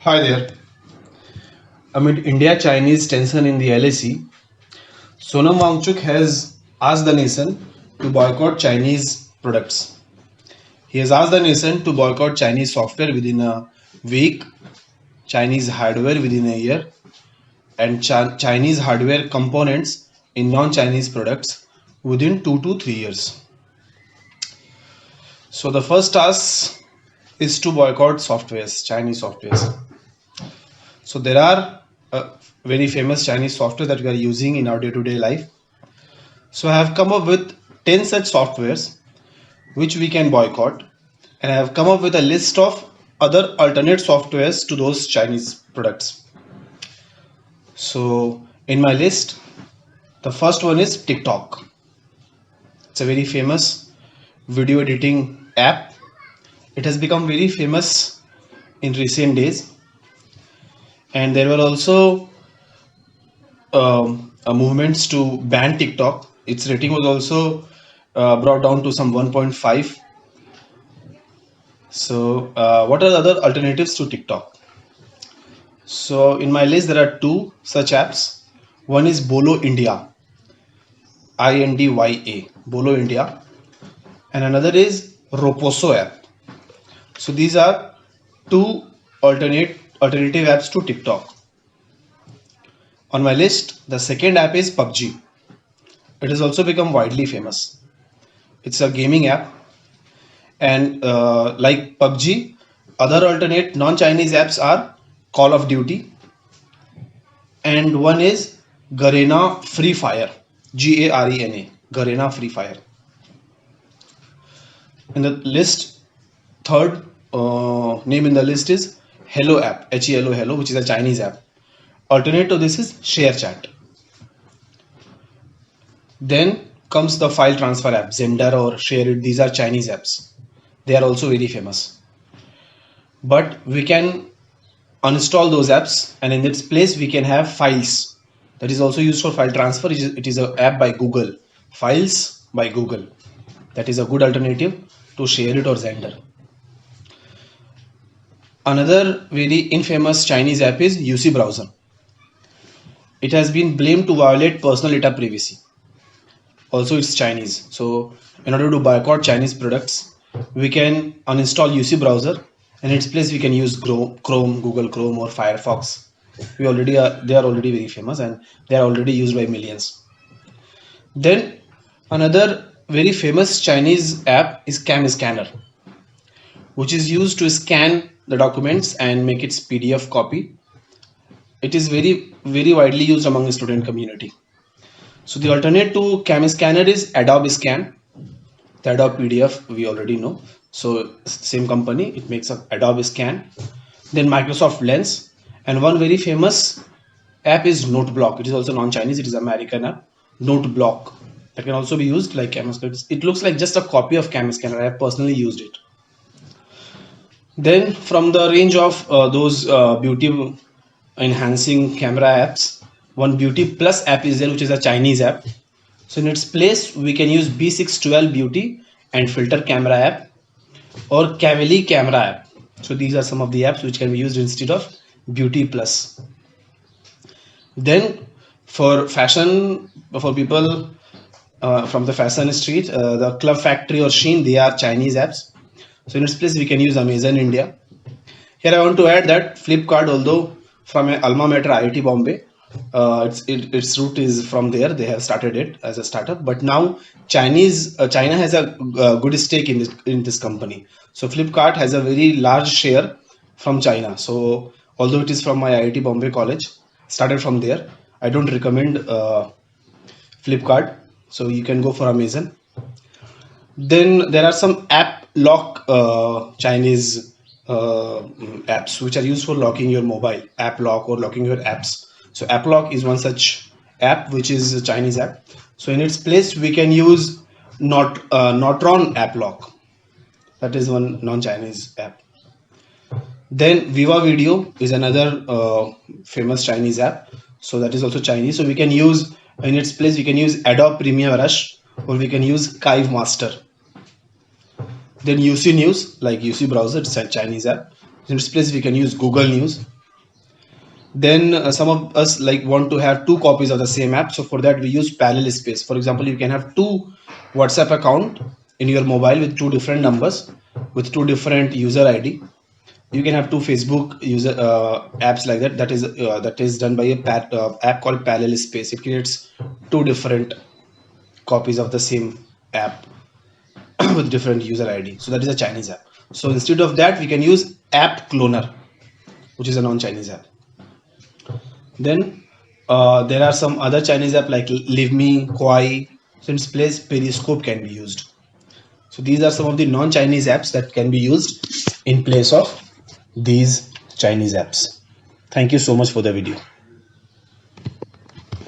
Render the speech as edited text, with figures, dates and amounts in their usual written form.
Hi there. Amid India-Chinese tension in the LAC, Sonam Wangchuk has asked the nation to boycott Chinese products. He has asked the nation to boycott Chinese software within a week, Chinese hardware within a year, and Chinese hardware components in non-Chinese products within 2 to 3 years. So the first task is to boycott softwares, Chinese softwares. So there are very famous Chinese software that we are using in our day-to-day life. So I have come up with 10 such softwares which we can boycott, and I have come up with a list of other alternate softwares to those Chinese products. So in my list, the first one is TikTok. It's a very famous video editing app. It has become very famous in recent days, and there were also movements to ban TikTok. Its rating was also brought down to some 1.5. So, what are the other alternatives to TikTok? So, in my list, there are two such apps. One is Bolo India, INDYA, Bolo India, and another is Roposo app. So, these are two alternative apps to TikTok. On my list, the second app is PUBG. It has also become widely famous. It's a gaming app, and like PUBG, other alternate non-Chinese apps are Call of Duty, and one is Garena Free Fire, Garena, Garena Free Fire. In the list, third name in the list is Hello app, HELO Hello, which is a Chinese app. Alternate to this is ShareChat. Then comes the file transfer app, Zender or ShareIt. These are Chinese apps. They are also very famous. But we can uninstall those apps, and in its place we can have Files. That is also used for file transfer. It is an app by Google. Files by Google. That is a good alternative to ShareIt or Zender. Another very infamous Chinese app is UC Browser. It has been blamed to violate personal data privacy. Also, it's Chinese. So, in order to boycott Chinese products, we can uninstall UC Browser, and in its place we can use Chrome, Google Chrome, or Firefox. They are already very famous, and they are already used by millions. Then another very famous Chinese app is Cam Scanner, which is used to scan the documents and make its PDF copy. It is very widely used among the student community. So the alternate to Cam Scanner is Adobe Scan. The Adobe PDF we already know. So same company, it makes a Adobe Scan. Then Microsoft Lens, and one very famous app is NoteBlock. It is also non-Chinese. It is American app. NoteBlock that can also be used like Cam Scanner. It looks like just a copy of Cam Scanner. I have personally used it. Then from the range of those beauty enhancing camera apps, one Beauty Plus app is there, which is a Chinese app. So in its place, we can use B612 Beauty and Filter Camera app or Cavalli Camera app. So these are some of the apps which can be used instead of Beauty Plus. Then for fashion, for people from the fashion street, the Club Factory or Shein, they are Chinese apps. So in its place, we can use Amazon India. Here I want to add that Flipkart, although from a alma mater IIT Bombay, its root is from there. They have started it as a startup, but now China has a good stake in this company. So Flipkart has a very large share from China. So although it is from my IIT Bombay college, started from there. I don't recommend Flipkart. So you can go for Amazon. Then there are some app lock Chinese apps which are used for locking your mobile, app lock or locking your apps. So app lock is one such app which is a Chinese app. So in its place we can use Notron app lock. That is one non-Chinese app. Then Viva Video is another famous Chinese app. So that is also Chinese. So we can use in its place we can use Adobe Premiere Rush or we can use Kive Master. Then UC News, like UC Browser, it's a Chinese app. In its place, we can use Google News. Then some of us like want to have two copies of the same app. So for that, we use parallel space. For example, you can have two WhatsApp account in your mobile with two different numbers with two different user ID. You can have two Facebook user apps like that. That is done by a app called Parallel Space. It creates two different copies of the same app with different user ID. So that is a Chinese app. So instead of that, we can use App Cloner, which is a non-Chinese app. Then there are some other Chinese app like LiveMe, Kuai. So in its place, Periscope can be used. So these are some of the non-Chinese apps that can be used in place of these Chinese apps. Thank you so much for the video.